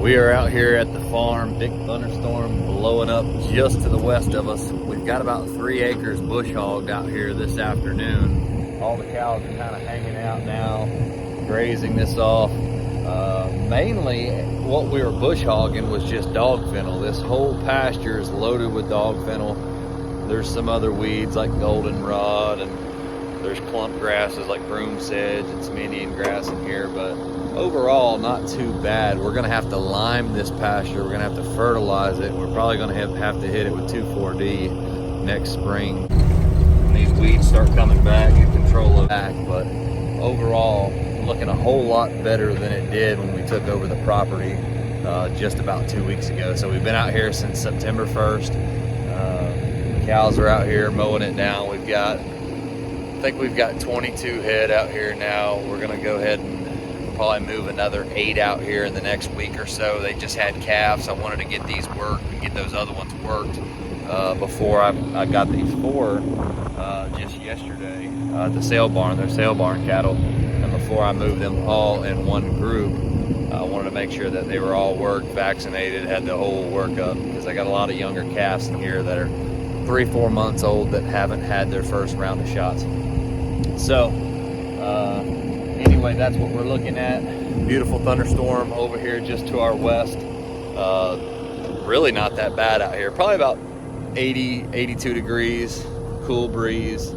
We are out here at the farm, big thunderstorm blowing up just to the west of us. We've got about 3 acres bush hogged out here this afternoon. All the cows are kind of hanging out now, grazing this off. Mainly what we were bush hogging was just dog fennel. This whole pasture is loaded with dog fennel. There's some other weeds like goldenrod, and there's clump grasses like broom sedge and some Indian grass in here, but overall not too bad. We're gonna have to lime this pasture. We're gonna have to fertilize it. We're probably gonna have to hit it with 2,4-D next spring. When these weeds start coming back, get control of back, but overall looking a whole lot better than it did when we took over the property just about 2 weeks ago. So we've been out here since September 1st. Cows are out here mowing it down. I think we've got 22 head out here now. We're gonna go ahead and probably move another 8 out here in the next week or so. They just had calves. I wanted to get these worked and get those other ones worked before I got these 4 just yesterday at the sale barn. They're sale barn cattle. And before I moved them all in one group, I wanted to make sure that they were all worked, vaccinated, had the whole workup, because I got a lot of younger calves in here that are 3-4 months old that haven't had their first round of shots. So anyway, that's what we're looking at. Beautiful thunderstorm over here just to our west. Really not that bad out here. Probably about 80, 82 degrees, cool breeze.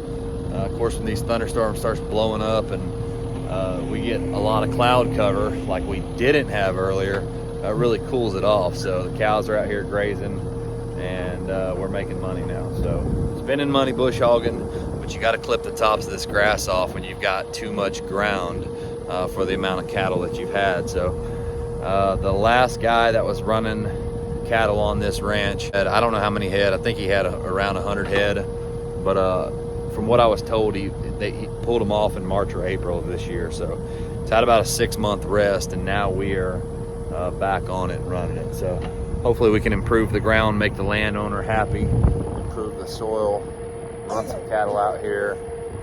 Of course, when these thunderstorms starts blowing up and we get a lot of cloud cover like we didn't have earlier, it really cools it off. So the cows are out here grazing, and we're making money now. So spending money bush hogging, but you got to clip the tops of this grass off when you've got too much ground for the amount of cattle that you've had. So the last guy that was running cattle on this ranch had, I don't know how many head, I think he had around 100 head, but from what I was told, he pulled them off in March or April of this year. So it's had about a 6-month rest, and now we are back on it and running it. So hopefully we can improve the ground, make the landowner happy, improve the soil, run some cattle out here,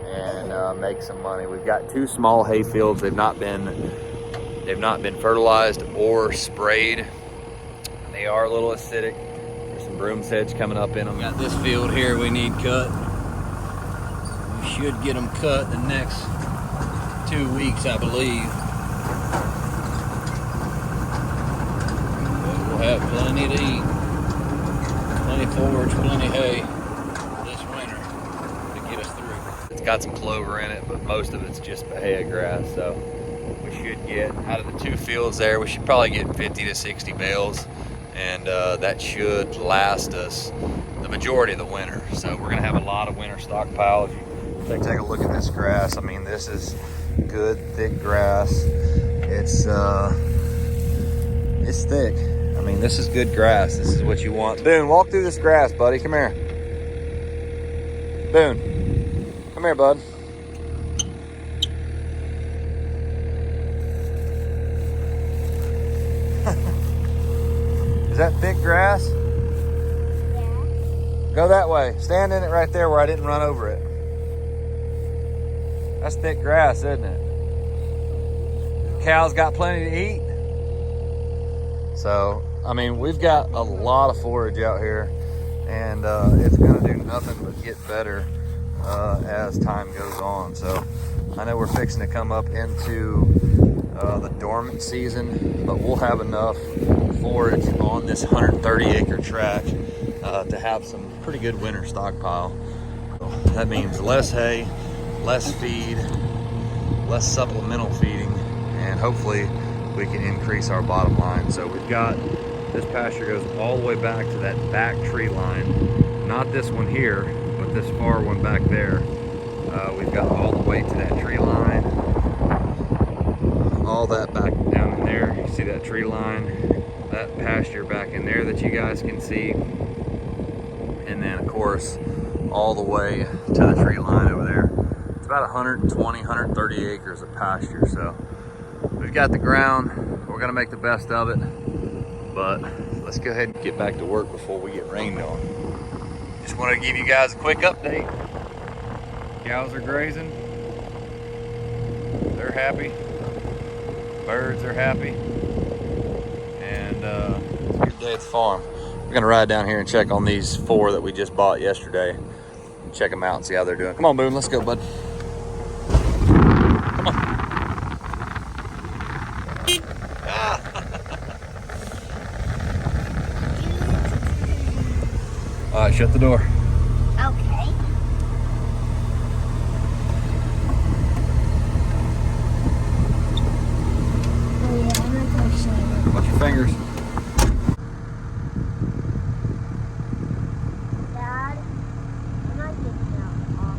and make some money. We've got 2 small hay fields. They've not been fertilized or sprayed. They are a little acidic. There's some broom sedge coming up in them. Got this field here we need cut. We should get them cut the next 2 weeks, I believe. But we'll have plenty to eat. Plenty forage, plenty hay this winter to get us through. It's got some clover in it, but most of it's just Bahia grass. So we should get, out of the 2 fields there, we should probably get 50 to 60 bales. And that should last us the majority of the winter. So we're gonna have a lot of winter stockpile. If you take a look at this grass, I mean, this is good, thick grass. It's thick. I mean, this is good grass. This is what you want. Boone, walk through this grass, buddy. Come here. Boone, come here, bud. Is that thick grass? Yeah. Go that way. Stand in it right there where I didn't run over it. That's thick grass, isn't it? Cows got plenty to eat. So, I mean, we've got a lot of forage out here, and it's gonna do nothing but get better as time goes on. So I know we're fixing to come up into the dormant season, but we'll have enough forage on this 130 acre tract to have some pretty good winter stockpile. That means less hay, less feed, less supplemental feeding, and hopefully we can increase our bottom line. So we've got, this pasture goes all the way back to that back tree line, not this one here, but this far one back there. We've got all the way to that tree line, all that back down in there. You see that tree line, that pasture back in there that you guys can see, and then of course all the way to the tree line over there. It's about 120, 130 acres of pasture. So we've got the ground, we're gonna make the best of it, but let's go ahead and get back to work before we get rained on. Just wanted to give you guys a quick update. Cows are grazing, they're happy, birds are happy, and day at the farm. We're gonna ride down here and check on these 4 that we just bought yesterday. Check them out and see how they're doing. Come on, Boone, let's go, bud. Come on. All right, shut the door. Okay. Oh yeah, I'm not gonna show you. Watch your fingers. Dad, I'm not getting out off.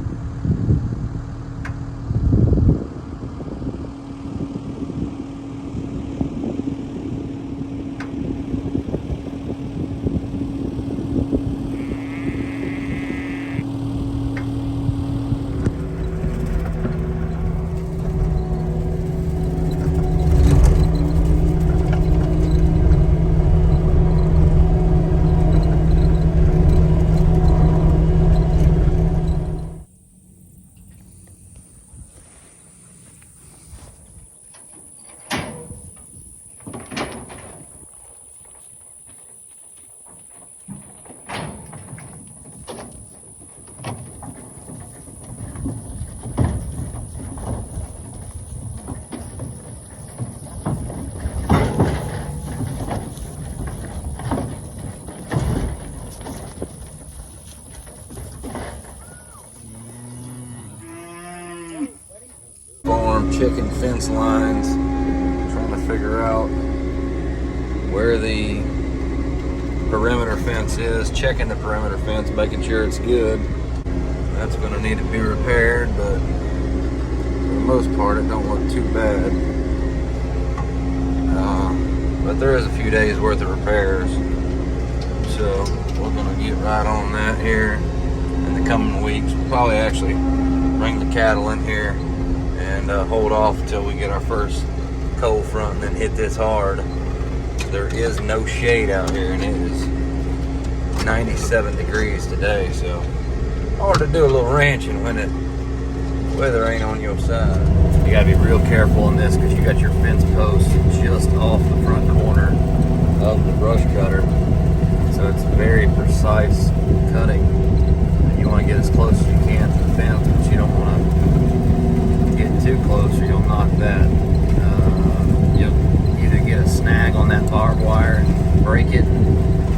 Farm chicken fence lines, trying to figure out where the perimeter fence is, checking the perimeter fence, making sure it's good. That's going to need to be repaired, but for the most part it don't look too bad. But there is a few days worth of repairs, so we're going to get right on that here in the coming weeks. We'll probably actually bring the cattle in here and hold off until we get our first cold front and then hit this hard. There is no shade out here, and it is 97 degrees today, so hard to do a little ranching when the weather ain't on your side. You gotta be real careful in this because you got your fence post just off the front corner of the brush cutter, so it's very precise cutting. You want to get as close as you can to the fence, but you don't want to get too close or you'll knock that. You'll either get a snag on that barbed wire and break it,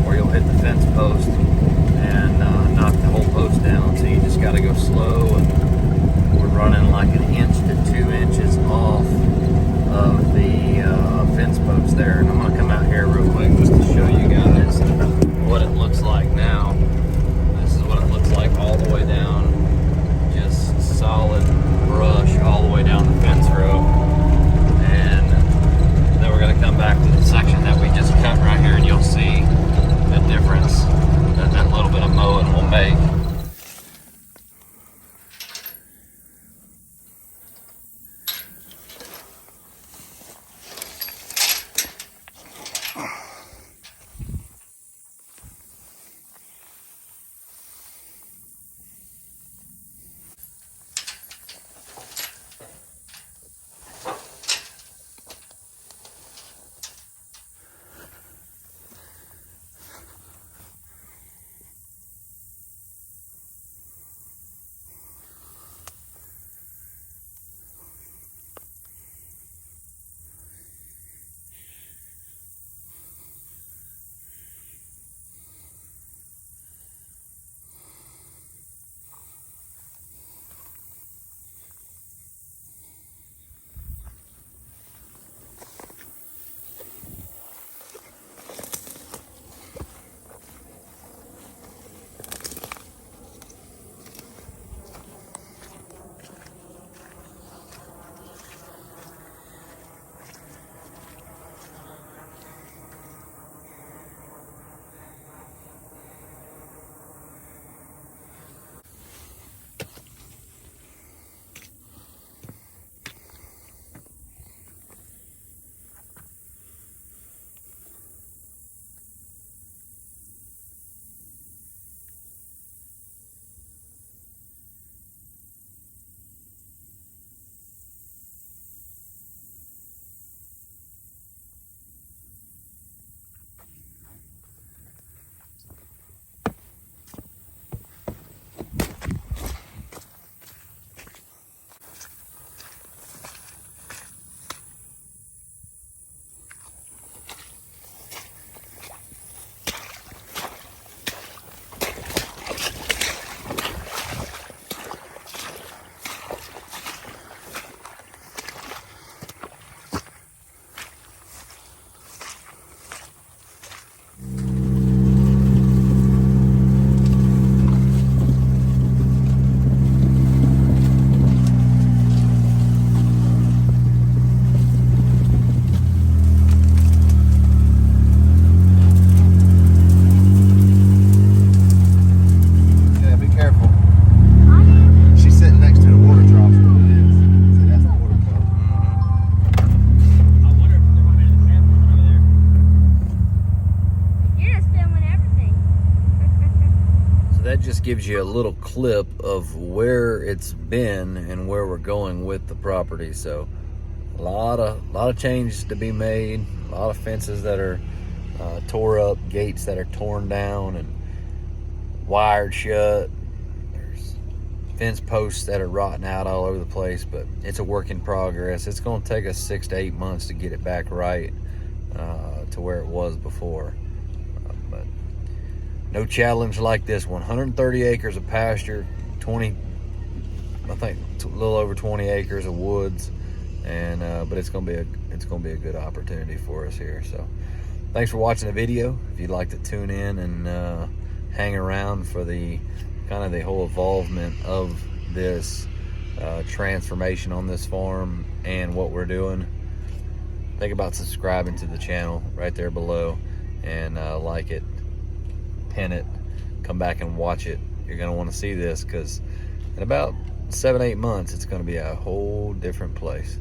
or you'll hit the fence post and knock the whole post down. So you just got to go slow, and we're running like 1 inch to 2 inches off of the fence post there. And I'm going to come out here real quick just to show you guys what it looks like now. This is what it looks like all the way down, just solid brush all the way down the fence row. And then we're going to come back to the section that we just cut right here, and you'll see the difference that that little bit of mowing will make. that just gives you a little clip of where it's been and where we're going with the property. So a lot of changes to be made, a lot of fences that are tore up, gates that are torn down and wired shut. There's fence posts that are rotting out all over the place, but it's a work in progress. It's going to take us 6 to 8 months to get it back right to where it was before. But no challenge like this one. 130 acres of pasture, I think a little over 20 acres of woods, and but it's gonna be a good opportunity for us here. So thanks for watching the video. If you'd like to tune in and hang around for the kind of the whole involvement of this transformation on this farm and what we're doing, think about subscribing to the channel right there below, and like it, pin it, come back and watch it. You're gonna want to see this, because in about 7 to 8 months it's going to be a whole different place.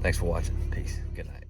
Thanks for watching. Peace. Good night.